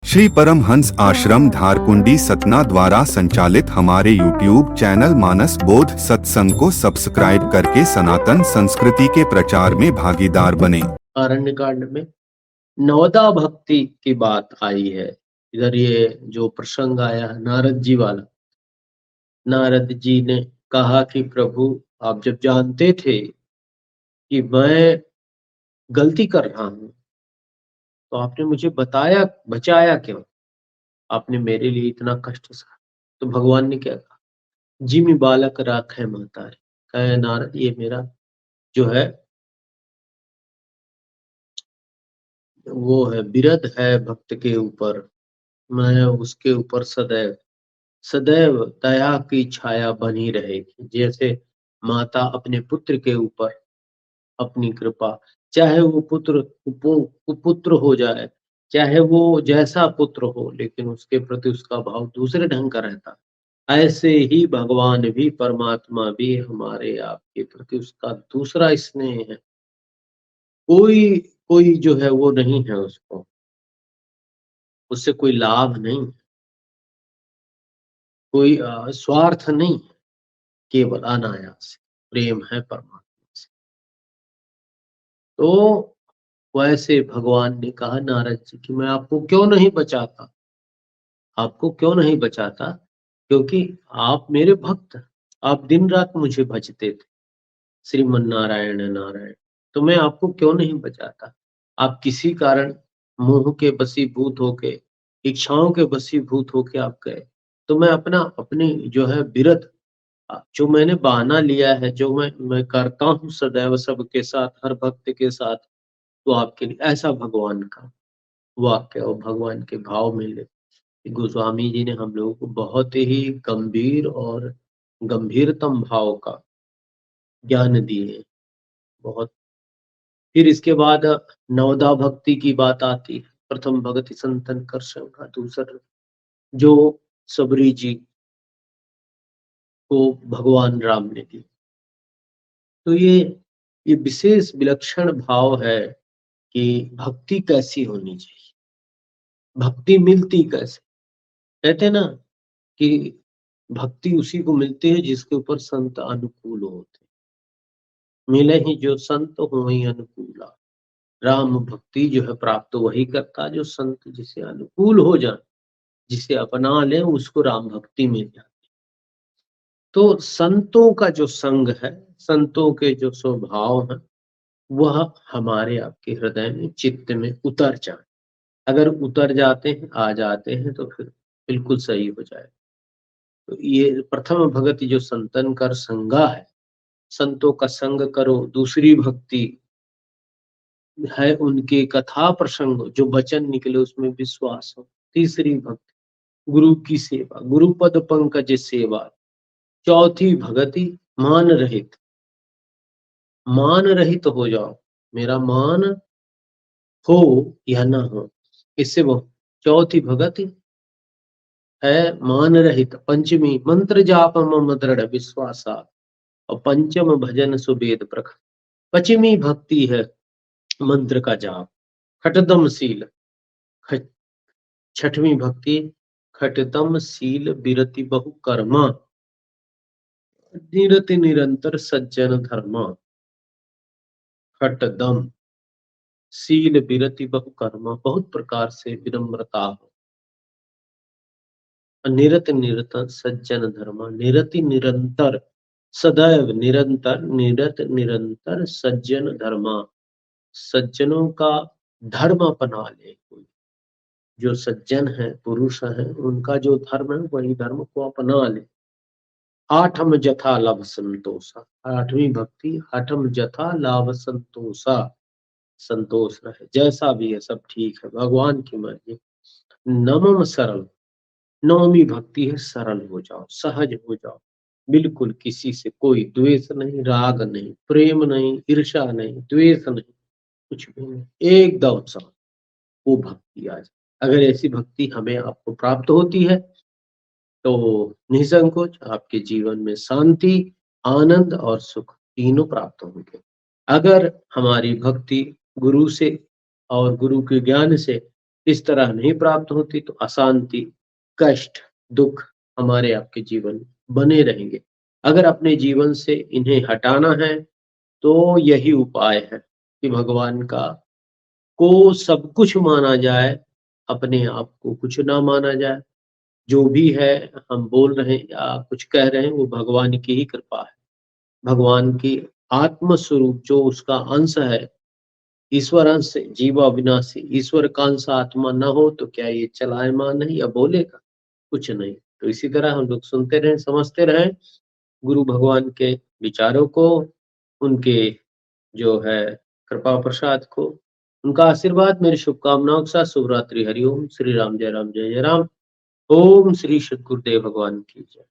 श्री परमहंस आश्रम धारकुंडी सतना द्वारा संचालित हमारे YouTube चैनल मानस बोध सत्संग को सब्सक्राइब करके सनातन संस्कृति के प्रचार में भागीदार बने। अरण्य कांड में नवदा भक्ति की बात आई है। इधर ये जो प्रसंग आया है नारद जी वाला, नारद जी ने कहा कि प्रभु आप जब जानते थे कि मैं गलती कर रहा हूं तो आपने मुझे बचाया क्यों? आपने मेरे लिए इतना कष्ट सहा। तो भगवान ने क्या कहा, जिमि बालक राखे महतारी। कहे नारद ये मेरा जो है वो है बिरध है भक्त के ऊपर, मैं उसके ऊपर सदैव सदैव दया की छाया बनी रहेगी। जैसे माता अपने पुत्र के ऊपर अपनी कृपा, चाहे वो पुत्र कुपुत्र हो जाए, चाहे वो जैसा पुत्र हो, लेकिन उसके प्रति उसका भाव दूसरे ढंग का रहता है। ऐसे ही भगवान भी, परमात्मा भी हमारे आपके प्रति उसका दूसरा स्नेह है। कोई कोई जो है वो नहीं है, उसको उससे कोई लाभ नहीं, कोई स्वार्थ नहीं, केवल अनायास प्रेम है परमात्मा से। तो वैसे भगवान ने कहा नारद जी कि मैं आपको क्यों नहीं बचाता, आपको क्यों नहीं बचाता, क्योंकि आप मेरे भक्त, आप दिन रात मुझे भजते थे, श्रीमन नारायण नारायण। तो मैं आपको क्यों नहीं बचाता? आप किसी कारण मोह के वशीभूत होके, इच्छाओं के वशीभूत होके आप गए। तो मैं अपनी जो है बिरध, जो मैंने बहाना लिया है, जो मैं करता हूँ सदैव सबके साथ, हर भक्त के साथ, तो आपके लिए ऐसा भगवान का वाक्य और भगवान के भाव में ले गोस्वामी जी ने हम लोगों को बहुत ही गंभीर और गंभीरतम भाव का ज्ञान दिए बहुत। फिर इसके बाद नवदा भक्ति की बात आती है। प्रथम भगति संतन कर संगा, दूसरा जो सबरी जी को भगवान राम ने दी। तो ये विशेष विलक्षण भाव है कि भक्ति कैसी होनी चाहिए, भक्ति मिलती कैसे। कहते हैं ना कि भक्ति उसी को मिलती है जिसके ऊपर संत अनुकूल होते, मिले ही जो संत हो ही अनुकूला। राम भक्ति जो है प्राप्त वही करता जो संत जिसे अनुकूल हो जाए, जिसे अपना ले, उसको राम भक्ति मिल जाती। तो संतों का जो संग है, संतों के जो स्वभाव है, वह हमारे आपके हृदय में, चित्त में उतर जाए। अगर उतर जाते हैं, आ जाते हैं, तो फिर बिल्कुल सही हो जाए। तो ये प्रथम भगति जो संतन कर संगा है, संतों का संग करो। दूसरी भक्ति है उनके कथा प्रसंग जो वचन निकले उसमें विश्वास हो। तीसरी भक्ति गुरु की सेवा, गुरु पद पंकज सेवा। चौथी भगति मान रहित, मान रहित हो जाओ, मेरा मान हो या ना हो, इससे वो चौथी भगति है मान रहित। पंचमी मंत्र जाप मम दृढ़ विश्वासा, और पंचम भजन सुबेद प्रख। पश्चिमी भक्ति है मंत्र का जाप, खटदम शील। छठवीं भक्ति खटदम शील बिरति बहु कर्मा, निरति निरंतर सज्जन धर्मा। खटदम शील बिरति बहु कर्मा, बहुत प्रकार से विनम्रता हो। निरत निरंतर सज्जन धर्मा, निरति निरंतर, सदैव निरंतर, निरत निरंतर सज्जन धर्मा। सज्जनों का धर्म अपना ले कोई, जो सज्जन है, पुरुष है, उनका जो धर्म है वही धर्म को अपना ले। आठम जथा लाभ संतोषा, आठवीं भक्ति आठम जथा लाभ संतोषा, संतोष रहे, जैसा भी है सब ठीक है, भगवान की मर्जी। नवम सरल, नवमी भक्ति है सरल हो जाओ, सहज हो जाओ, बिल्कुल किसी से कोई द्वेष नहीं, राग नहीं, प्रेम नहीं, ईर्ष्या नहीं, द्वेष नहीं, कुछ भी नहीं, एकदम सरल, वो भक्ति आ जाए। अगर ऐसी भक्ति हमें आपको प्राप्त होती है तो निसंकोच आपके जीवन में शांति, आनंद और सुख तीनों प्राप्त होंगे। अगर हमारी भक्ति गुरु से और गुरु के ज्ञान से इस तरह नहीं प्राप्त होती तो अशांति, कष्ट, दुख हमारे आपके जीवन में बने रहेंगे। अगर अपने जीवन से इन्हें हटाना है तो यही उपाय है कि भगवान का को सब कुछ माना जाए, अपने आप को कुछ ना माना जाए। जो भी है हम बोल रहे हैं या कुछ कह रहे हैं वो भगवान की ही कृपा है। भगवान की आत्म स्वरूप जो उसका अंश है, ईश्वर अंश है, जीव अविनाशी, ईश्वर का अंश आत्मा न हो तो क्या ये चलायमान नहीं या बोलेगा? कुछ नहीं। तो इसी तरह हम लोग सुनते रहें, समझते रहें गुरु भगवान के विचारों को, उनके जो है कृपा प्रसाद को, उनका आशीर्वाद मेरी शुभकामनाओं के साथ शुभ रात्रि, हरिओम, श्री राम, जय राम, जय जय राम। ओम श्री सद्गुरुदेव भगवान की जय।